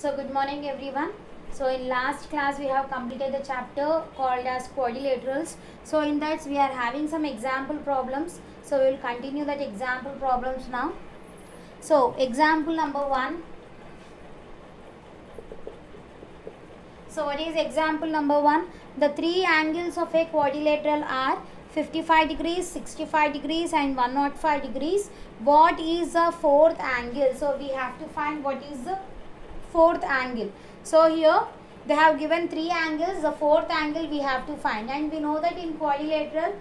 So good morning everyone. So in last class we have completed the chapter called as quadrilaterals. So in that we are having some example problems. So we will continue that example problems now. So example number 1. So what is example number 1? The three angles of a quadrilateral are 55 degrees, 65 degrees and 105 degrees. What is the fourth angle? So we have to find what is the fourth angle. So here they have given three angles. The fourth angle we have to find, and we know that in quadrilateral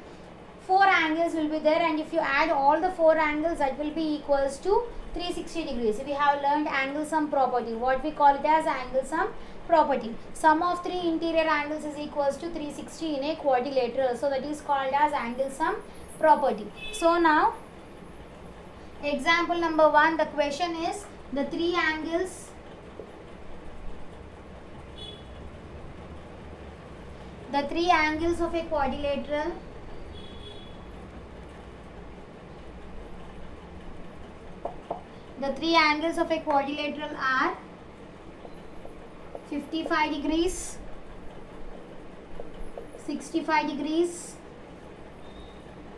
four angles will be there, and if you add all the four angles that will be equals to 360 degrees. We have learned angle sum property. What we call it as angle sum property. Sum of three interior angles is equals to 360 in a quadrilateral. So that is called as angle sum property. So now example number 1, the question is the three angles of a quadrilateral are 55 degrees, 65 degrees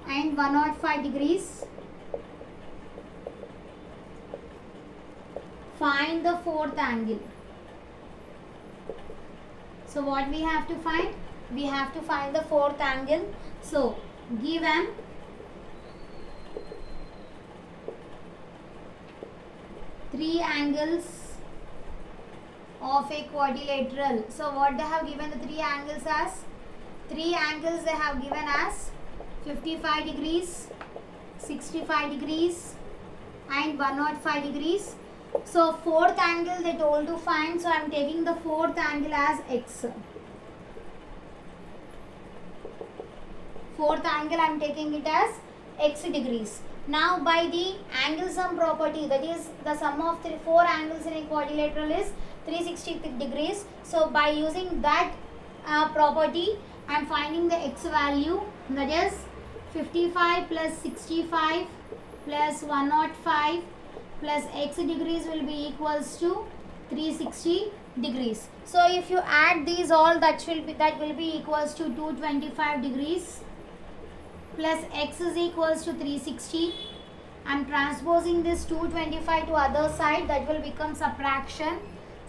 and 105 degrees. Find the fourth angle. So what we have to find? We have to find the fourth angle. So given three angles of a quadrilateral. So what they have given the three angles as? Three angles they have given as 55 degrees, 65 degrees and 105 degrees. So fourth angle they told to find. So I am taking the fourth angle as x. Fourth angle I am taking it as x degrees. Now by the angle sum property, that is the sum of four angles in a quadrilateral is 360 degrees. So by using that property I am finding the x value, that is 55 plus 65 plus 105 plus x degrees will be equals to 360 degrees. So if you add these all, that will be equals to 225 degrees plus x is equals to 360. I am transposing this 225 to other side, that will become subtraction.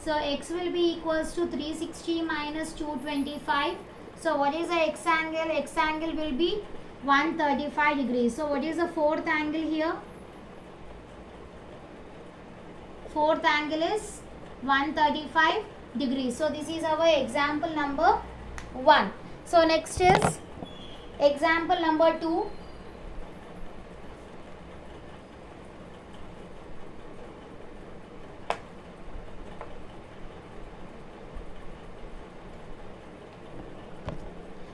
So x will be equals to 360 minus 225. So what is the x angle? X angle will be 135 degrees. So what is the fourth angle here? Fourth angle is 135 degrees. So this is our example number 1. So next is example number 2.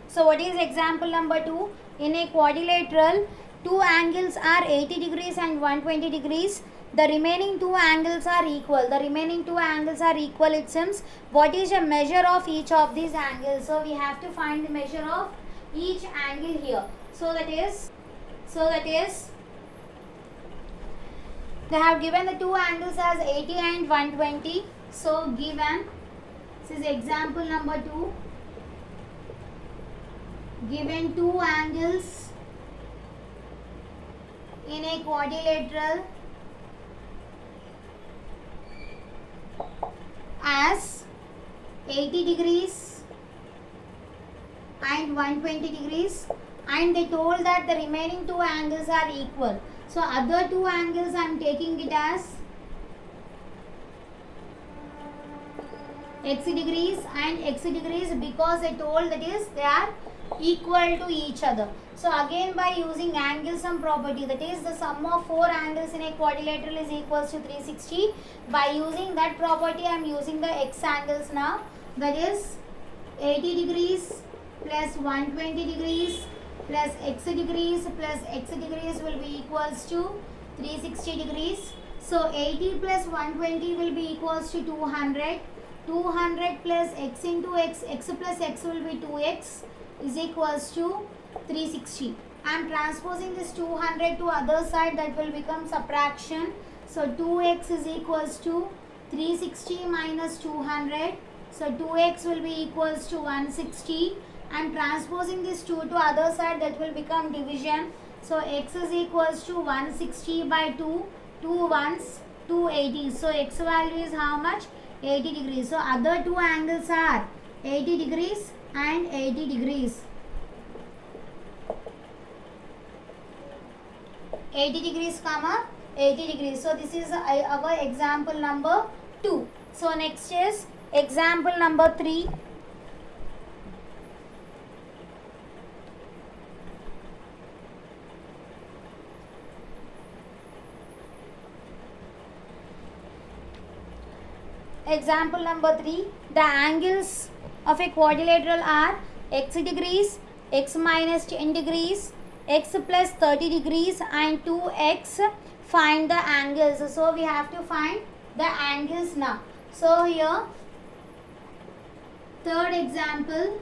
So what is example number 2? In a quadrilateral, two angles are 80 degrees and 120 degrees. The remaining two angles are equal. It seems. What is the measure of each of these angles? So we have to find the measure of each angle here. So that is they have given the two angles as 80 and 120. So given, this is example number 2. Given two angles in a quadrilateral as 80 degrees and 120 degrees, and they told that the remaining two angles are equal. So other two angles I am taking it as x degrees and x degrees, because they told that is they are equal to each other. So again by using angle sum property, that is the sum of four angles in a quadrilateral is equals to 360. By using that property I am using the x angles now, that is 80 degrees plus 120 degrees plus x degrees will be equals to 360 degrees. So 80 plus 120 will be equals to 200. 200 plus x into x plus x will be 2x is equals to 360. I am transposing this 200 to other side, that will become subtraction. So 2x is equals to 360 minus 200. So 2x will be equals to 160. And transposing this 2 to other side, that will become division. So x is equals to 160 by 2. 2 ones 280. So x value is how much? 80 degrees. So other two angles are 80 degrees and 80 degrees. 80 degrees comma 80 degrees. So this is our example number 2. So next is example number 3. Example number 3. The angles of a quadrilateral are x degrees, x minus 10 degrees, x plus 30 degrees and 2x. Find the angles. So we have to find the angles now. So here, third example.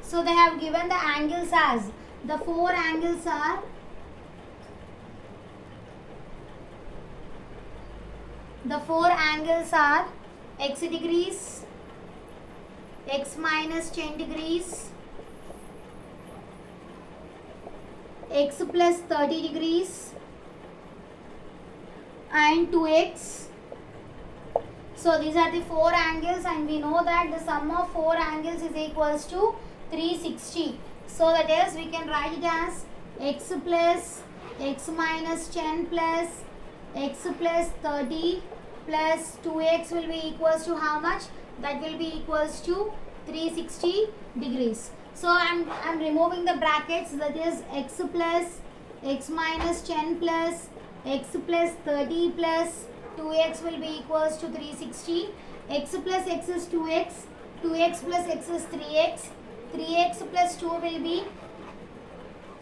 So they have given the angles as, the four angles are x degrees, x minus 10 degrees, x plus 30 degrees and 2x. So these are the four angles, and we know that the sum of four angles is equals to 360. So that is, we can write it as x plus x minus 10 plus x plus 30 plus 2x will be equals to how much? That will be equals to 360 degrees. So I'm removing the brackets, that is x plus x minus 10 plus x plus 30 plus 2x will be equals to 360. X plus x is 2x, 2x plus x is 3x, 3x plus 2 will be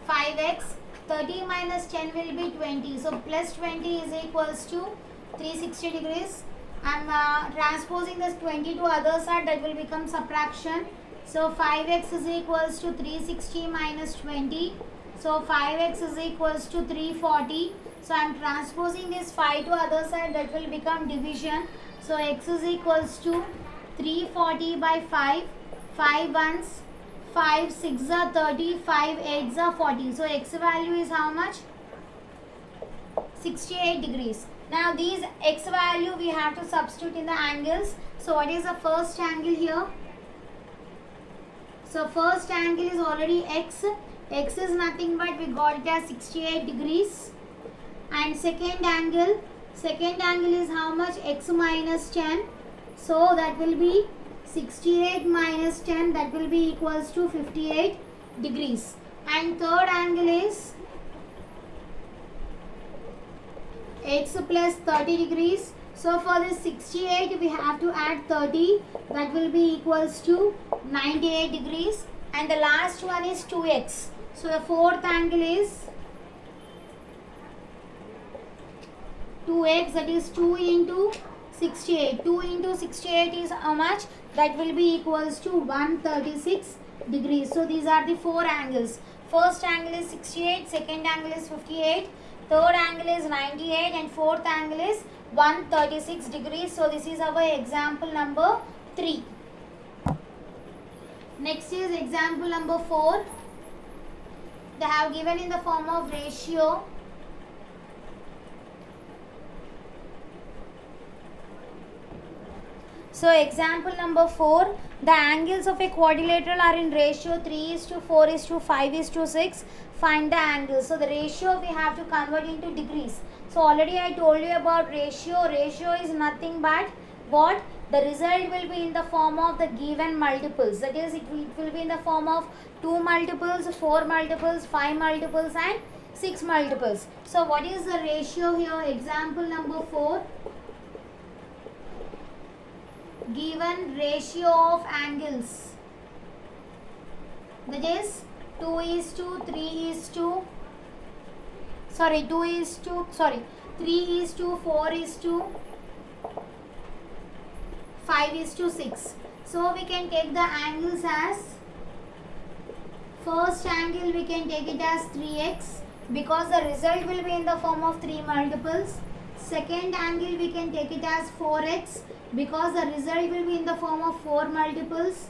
5x, 30 minus 10 will be 20. So plus 20 is equals to 360 degrees. I am transposing this 20 to other side, that will become subtraction. So 5x is equals to 360 minus 20. So 5x is equals to 340. So I am transposing this 5 to other side, that will become division. So x is equals to 340 by 5. 5 ones, 5 6 are 30, 5 8s are 40. So x value is how much? 68 degrees. Now these x value we have to substitute in the angles. So what is the first angle here? So first angle is already x. X is nothing but we got it as 68 degrees. And second angle is how much? X minus 10. So that will be 68 minus 10, that will be equals to 58 degrees. And third angle is x plus 30 degrees. So for this 68 we have to add 30, that will be equals to 98 degrees. And the last one is 2x. So the fourth angle is 2x, that is 2 into 68. 2 into 68 is how much? That will be equals to 136 degrees. So these are the four angles. First angle is 68, second angle is 58, third angle is 98 and fourth angle is 136 degrees. So this is our example number 3. Next is example number 4. They have given in the form of ratio. So example number 4, the angles of a quadrilateral are in ratio 3:4:5:6. Find the angles. So the ratio we have to convert into degrees. So already I told you about ratio. Ratio is nothing but what? The result will be in the form of the given multiples. That is, it will be in the form of 2 multiples, 4 multiples, 5 multiples and 6 multiples. So what is the ratio here? Example number 4. Given ratio of angles, that is 3:4:5. So we can take the angles as, first angle we can take it as 3x because the result will be in the form of 3 multiples. Second angle we can take it as 4x because the result will be in the form of 4 multiples.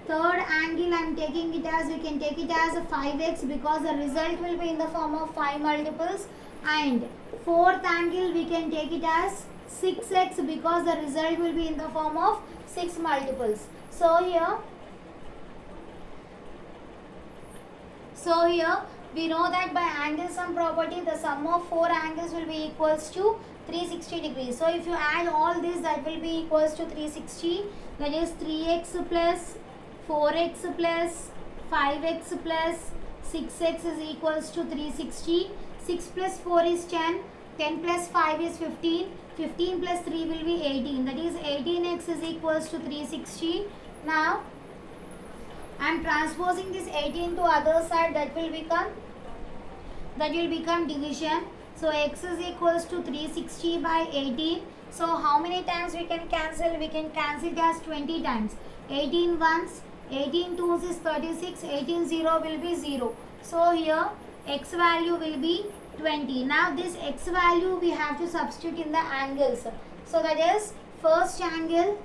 Third angle I am taking it as, we can take it as 5x because the result will be in the form of 5 multiples. And fourth angle we can take it as 6x because the result will be in the form of 6 multiples. So here we know that by angle sum property the sum of 4 angles will be equals to 360 degrees. So if you add all this, that will be equals to 360, that is 3x plus 4x plus 5x plus 6x is equals to 360. 6 plus 4 is 10, 10 plus 5 is 15, 15 plus 3 will be 18, that is 18x is equals to 360. Now I am transposing this 18 to other side, that will become division. So x is equals to 360 by 18. So how many times we can cancel? We can cancel it as 20 times. 18 ones, 18 twos is 36, 18 0 will be 0. So here x value will be 20. Now this x value we have to substitute in the angles. So that is, first angle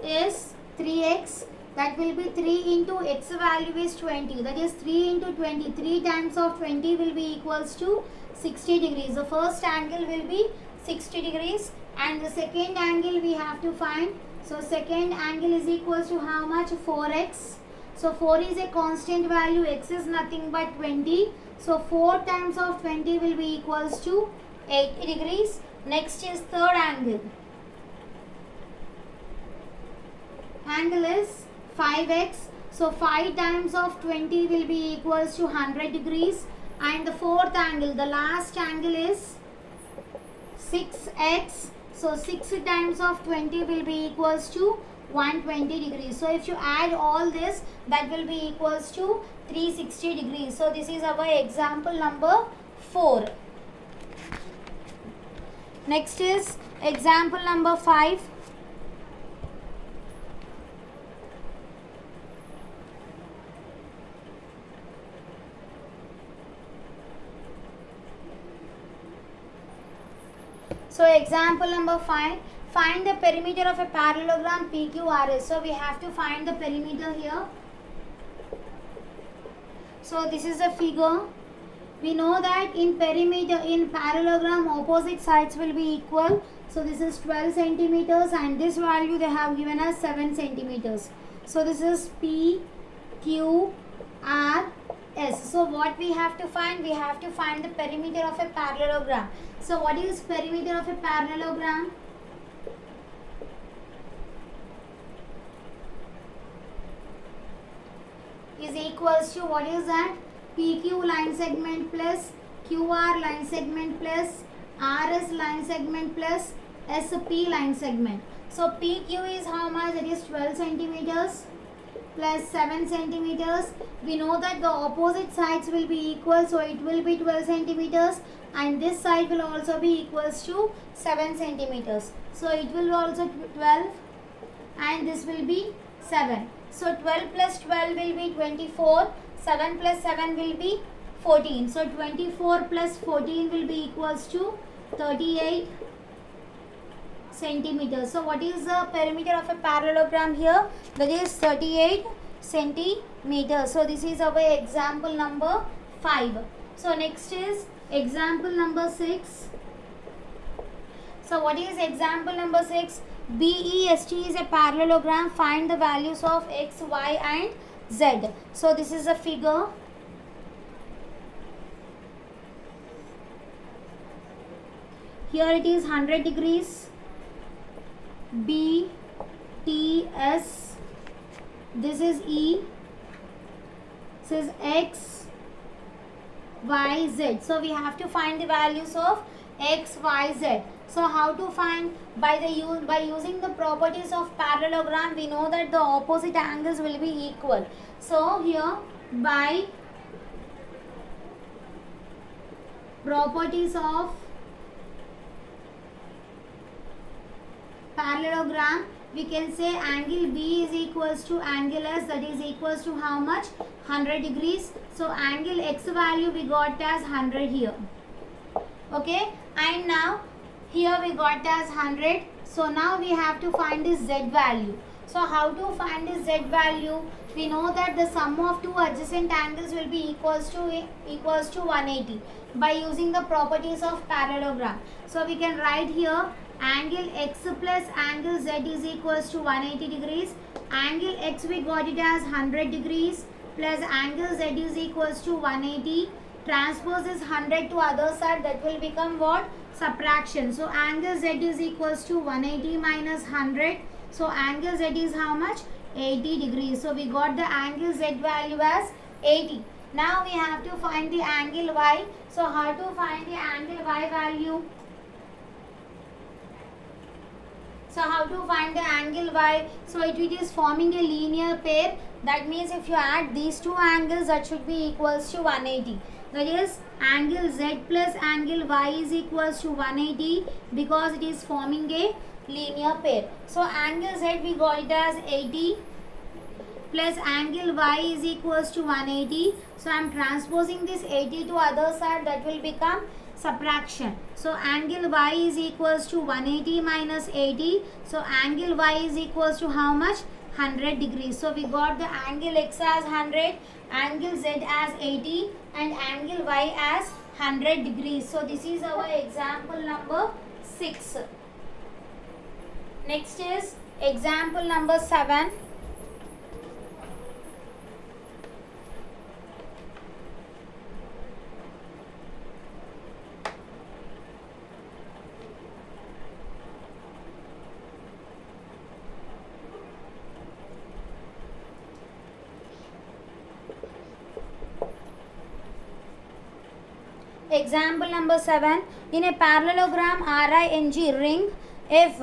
is 3x, that will be 3 into x value is 20, that is 3 into 20, 3 times of 20 will be equals to 60 degrees. The first angle will be 60 degrees and the second angle we have to find. So second angle is equals to how much? 4x. So 4 is a constant value, x is nothing but 20. So 4 times of 20 will be equals to 80 degrees. Next is third angle. Angle is 5x. So 5 times of 20 will be equals to 100 degrees. And the fourth angle, the last angle is 6x. So 6 times of 20 will be equals to 120 degrees. So if you add all this, that will be equals to 360 degrees. So this is our example number 4. Next is example number 5. So example number 5, find the perimeter of a parallelogram PQRS. So we have to find the perimeter here. So this is a figure. We know that in perimeter, in parallelogram, opposite sides will be equal. So this is 12 centimeters and this value they have given us 7 centimeters. So this is P, Q, R, S. So what we have to find? We have to find the perimeter of a parallelogram. So what is perimeter of a parallelogram? Is equals to, what is that? PQ line segment plus QR line segment plus RS line segment plus SP line segment. So PQ is how much? It is 12 centimeters plus 7 centimeters. We know that the opposite sides will be equal, so it will be 12 centimeters and this side will also be equals to 7 centimeters. So it will also 12 and this will be 7. So 12 plus 12 will be 24, 7 plus 7 will be 14. So 24 plus 14 will be equals to 38 centimeters. So what is the perimeter of a parallelogram here? That is 38 centimeters. So this is our example number 5. So next is example number 6. So what is example number 6? BEST is a parallelogram. Find the values of X, Y and Z. So this is a figure. Here it is 100 degrees. B, T, S. This is E. This is X, Y, Z. So we have to find the values of X, Y, Z. So how to find? By using the properties of parallelogram, we know that the opposite angles will be equal. So here by properties of parallelogram, we can say angle B is equals to angle S, that is equals to how much? 100 degrees. So angle X value we got as 100 here. Okay, and now here we got as 100. So now we have to find this z value. So how to find this z value? We know that the sum of two adjacent angles will be equals to 180 by using the properties of parallelogram. So we can write here angle x plus angle z is equals to 180 degrees. Angle x we got it as 100 degrees plus angle z is equals to 180. Transpose is 100 to other side, that will become what? Subtraction. So angle z is equals to 180 minus 100. So angle z is how much? 80 degrees. So we got the angle z value as 80. Now we have to find the angle y. So how to find the angle y value? So how to find the angle y? So it is forming a linear pair. That means if you add these two angles, that should be equals to 180. That is angle z plus angle y is equals to 180 because it is forming a linear pair. So angle z we got it as 80 plus angle y is equals to 180. So I am transposing this 80 to other side, that will become subtraction. So angle y is equals to 180 minus 80. So angle y is equals to how much? 100 degrees. So we got the angle x as 100, angle z as 80 and angle y as 100 degrees. So this is our example number 6. Next is example number 7. Example number 7. In a parallelogram RING ring, if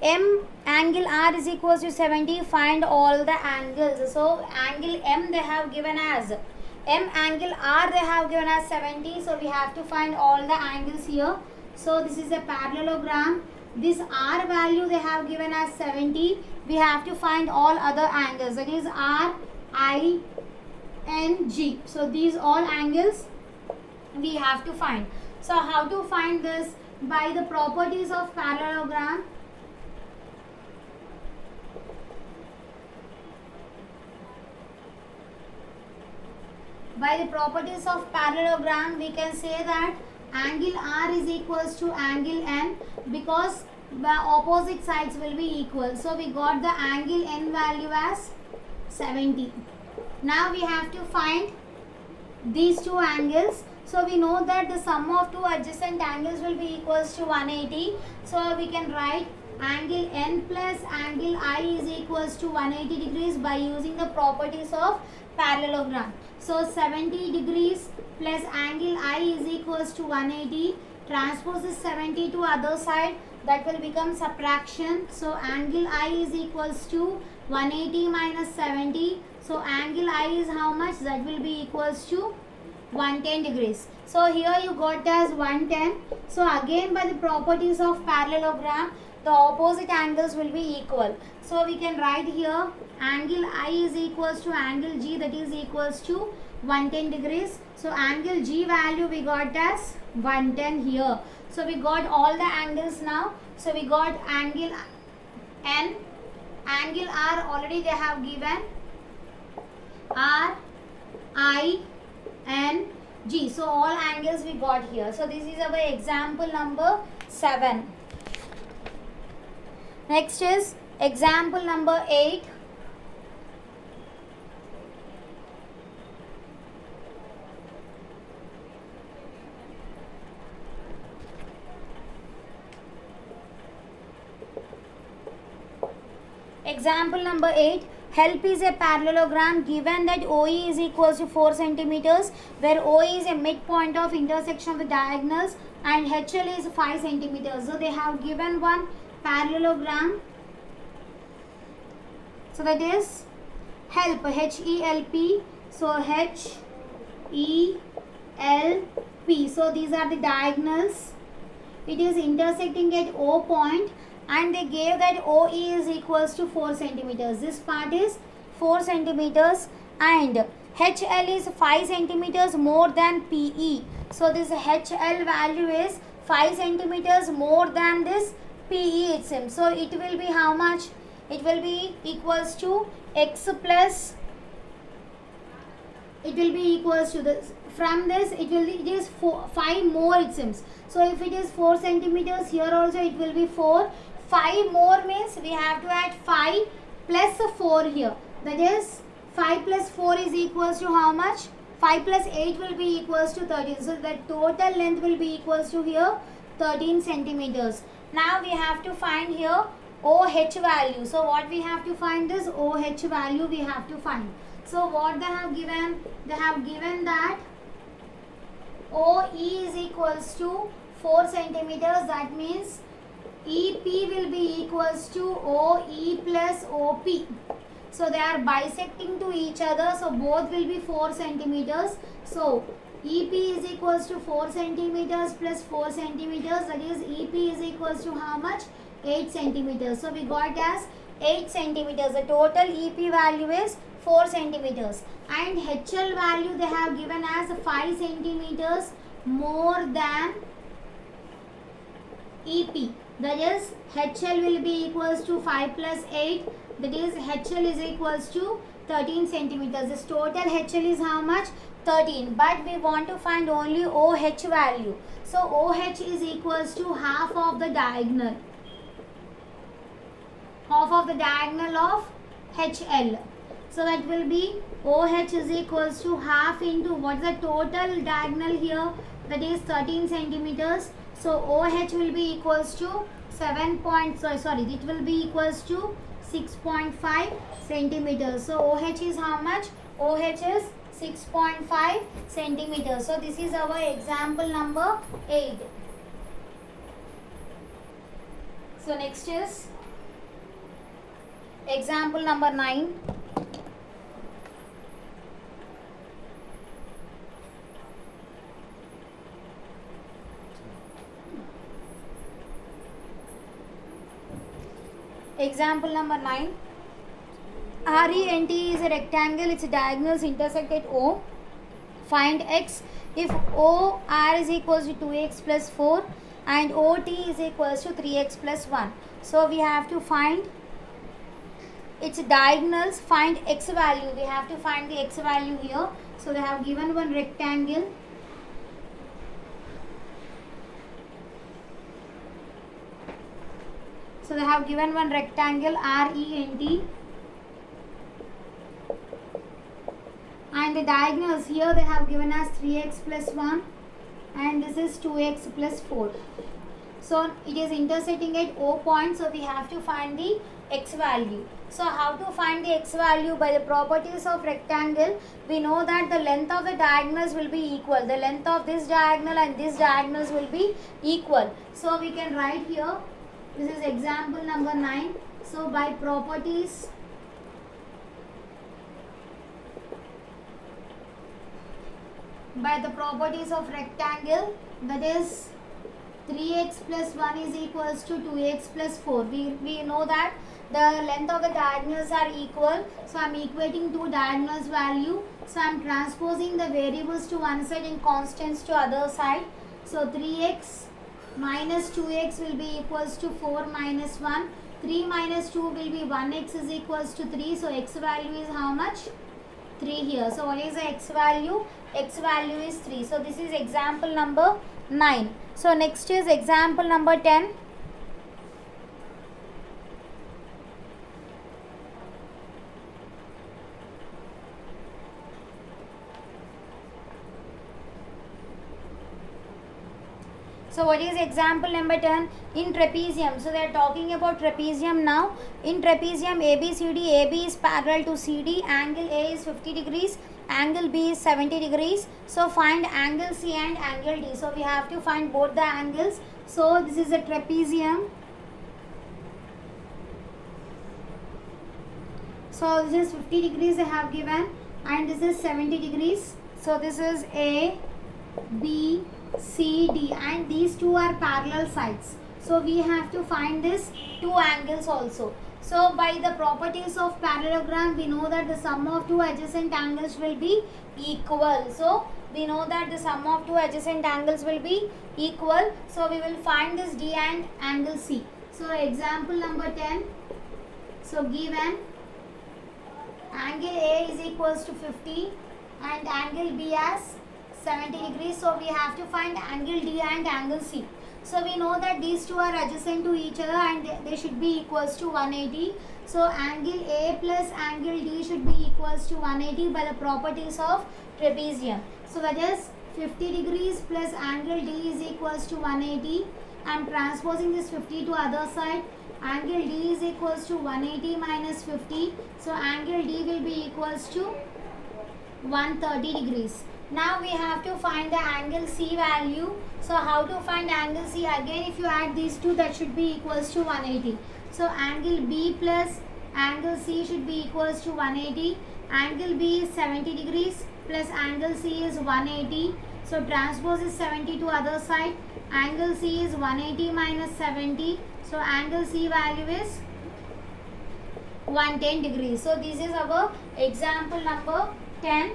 M angle R is equals to 70, find all the angles. So angle M they have given as M angle R they have given as 70. So we have to find all the angles here. So this is a parallelogram. This R value they have given as 70. We have to find all other angles. That is R, I, N, G. So these all angles we have to find. So how to find this? By the properties of parallelogram. By the properties of parallelogram, we can say that angle R is equals to angle N because the opposite sides will be equal. So we got the angle N value as 70. Now we have to find these two angles. So we know that the sum of two adjacent angles will be equals to 180. So we can write angle N plus angle I is equals to 180 degrees by using the properties of parallelogram. So 70 degrees plus angle I is equals to 180. Transpose is 70 to other side, that will become subtraction. So angle I is equals to 180 minus 70. So angle I is how much? That will be equals to 110 degrees. So here you got as 110. So again by the properties of parallelogram, the opposite angles will be equal. So we can write here angle I is equals to angle G, that is equals to 110 degrees. So angle G value we got as 110 here. So we got all the angles now. So we got angle N, angle R already they have given, R, I, N, G. So all angles we got here. So this is our example number 7. Next is example number 8. Example number 8. Help is a parallelogram given that OE is equals to 4 centimeters, where OE is a midpoint of intersection of the diagonals and HL is 5 centimeters. So they have given one parallelogram. So that is help, HELP. So HELP. So these are the diagonals. It is intersecting at O point. And they gave that OE is equals to 4 centimeters. This part is 4 centimeters and HL is 5 centimeters more than PE. So this HL value is 5 centimeters more than this PE it seems. So it will be how much? It will be equals to x plus, it will be equals to this, from this it is 5 more it seems. So if it is 4 centimeters, here also it will be 4. 5 more means we have to add 5 plus 4 here. That is 5 plus 4 is equals to how much? 5 plus 8 will be equals to 13. So the total length will be equals to here 13 centimeters. Now we have to find here OH value. So what we have to find is OH value we have to find. So what they have given? They have given that OE is equals to 4 centimeters. That means EP will be equals to OE plus OP. So they are bisecting to each other. So both will be 4 centimeters. So EP is equals to 4 centimeters plus 4 centimeters. That is EP is equals to how much? 8 centimeters. So we got as 8 centimeters. The total EP value is 4 centimeters. And HL value they have given as 5 centimeters more than EP. That is HL will be equals to 5 plus 8. That is HL is equals to 13 centimeters. This total HL is how much? 13. But we want to find only OH value. So OH is equals to half of the diagonal. Half of the diagonal of HL. So that will be OH is equals to half into what is the total diagonal here? That is 13 centimeters. So OH will be equals to it will be equals to 6.5 centimeters. So OH is how much? OH is 6.5 centimeters. So this is our example number 8. So next is example number 9. Example number 9. RENT is a rectangle, its diagonals intersect at O. Find x if OR is equals to 2x plus 4 and OT is equals to 3x plus 1. So we have to find its diagonals, find x value. We have to find the x value here. So they have given one rectangle. So they have given one rectangle RENT. And the diagonals here they have given us 3x plus 1 and this is 2x plus 4. So it is intersecting at O point. So we have to find the x value. So how to find the x value? By the properties of rectangle, we know that the length of the diagonals will be equal. The length of this diagonal and this diagonals will be equal. So we can write here, this is example number 9. So by properties of rectangle, that is 3x plus 1 is equals to 2x plus 4. We know that the length of the diagonals are equal. So I am equating two diagonals value. So I am transposing the variables to one side and constants to other side. So 3x minus 2x will be equals to 4 minus 1. 3 minus 2 will be 1x is equals to 3. So x value is how much? 3 here. So what is the x value? X value is 3. So this is example number 9. So next is example number 10. So what is example number 10? In trapezium. So they are talking about trapezium now. In trapezium ABCD, AB is parallel to CD, angle A is 50 degrees, angle B is 70 degrees. So find angle C and angle D. So we have to find both the angles. So this is a trapezium. So this is 50 degrees they have given and this is 70 degrees. So this is A, B, C, D and these two are parallel sides. So we have to find this two angles also. So by the properties of parallelogram we know that the sum of two adjacent angles will be equal. So we know that the sum of two adjacent angles will be equal. So we will find this D and angle C. So example number 10. So given angle A is equals to 50 and angle B as 70 degrees. So we have to find angle D and angle C. So we know that these two are adjacent to each other and they should be equals to 180. So angle A plus angle D should be equals to 180 by the properties of trapezium. So that is 50 degrees plus angle D is equals to 180. I am transposing this 50 to other side. Angle D is equals to 180 minus 50. So angle D will be equals to 130 degrees. Now we have to find the angle C value. So how to find angle C? Again, if you add these two, that should be equals to 180. So angle B plus angle C should be equals to 180. Angle B is 70 degrees plus angle C is 180. So transpose is 70 to other side. Angle C is 180 minus 70. So angle C value is 110 degrees. So this is our example number 10.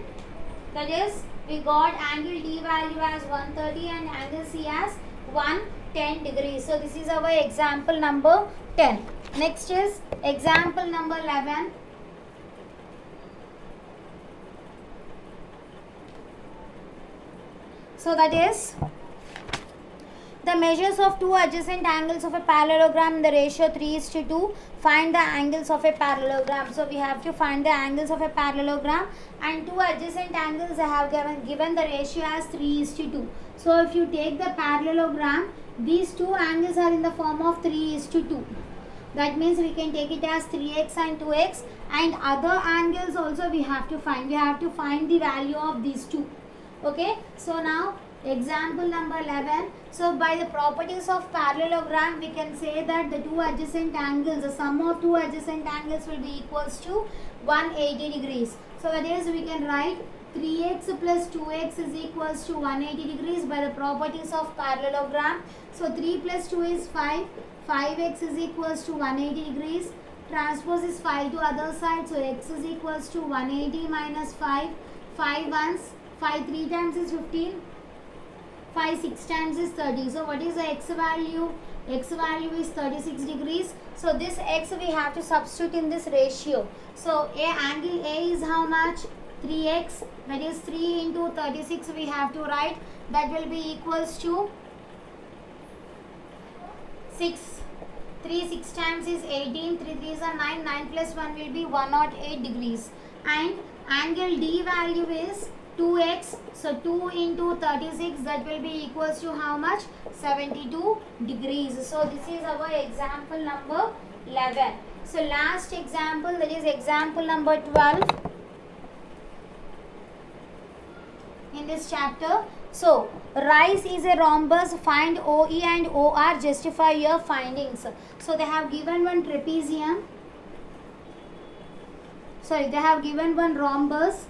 That is, we got angle D value as 130 and angle C as 110 degrees. So this is our example number 10. Next is example number 11. So that is, the measures of two adjacent angles of a parallelogram in the ratio 3:2. Find the angles of a parallelogram. So we have to find the angles of a parallelogram, and two adjacent angles I have given the ratio as 3:2. So if you take the parallelogram, these two angles are in the form of 3:2. That means we can take it as 3x and 2x, and other angles also we have to find. We have to find the value of these two. Okay, so now example number 11. So by the properties of parallelogram, we can say that the two adjacent angles, the sum of two adjacent angles will be equals to 180 degrees. So that is, we can write 3x plus 2x is equals to 180 degrees by the properties of parallelogram. So 3 plus 2 is 5. 5x is equals to 180 degrees. Transpose is 5 to other side. So x is equals to 180 minus 5. 5 once, 5 3 times is 15. 5 6 times is 30. So what is the x value? X value is 36 degrees. So this x we have to substitute in this ratio. So angle A is how much? 3x, that is 3 into 36 we have to write. That will be equals to 6. 3 6 times is 18. 3 3s are 9. 9 plus 1 will be 108 degrees. And angle D value is 2x, so 2 into 36, that will be equals to how much? 72 degrees. So this is our example number 11. So last example, that is example number 12 in this chapter. So rise is a rhombus, find OE and OR, justify your findings. So they have given one trapezium, they have given one rhombus,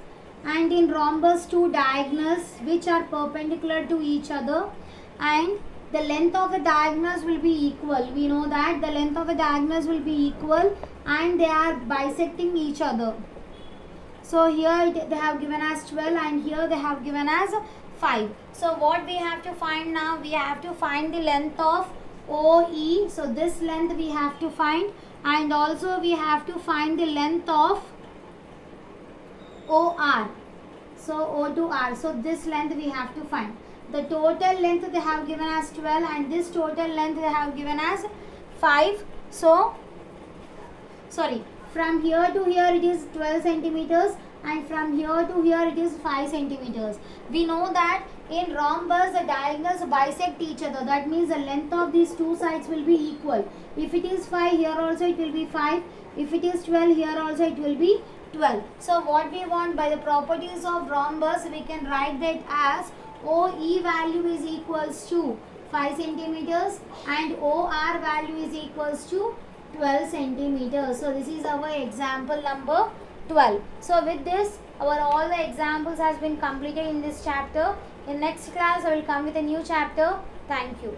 and in rhombus two diagonals which are perpendicular to each other, and the length of the diagonals will be equal. We know that the length of the diagonals will be equal and they are bisecting each other. So here they have given as 12 and here they have given as 5. So what we have to find now? We have to find the length of OE. So this length we have to find, and also we have to find the length of OR. So O to R. So this length we have to find. The total length they have given as 12 and this total length they have given as 5. So from here to here it is 12 centimeters and from here to here it is 5 centimeters. We know that in rhombus the diagonals bisect each other. That means the length of these two sides will be equal. If it is 5, here also it will be 5. If it is 12, here also it will be 12. So what we want, by the properties of rhombus, we can write that as OE value is equals to 5 centimeters and OR value is equals to 12 centimeters. So this is our example number 12. So with this, all the examples has been completed in this chapter. In next class, I will come with a new chapter. Thank you.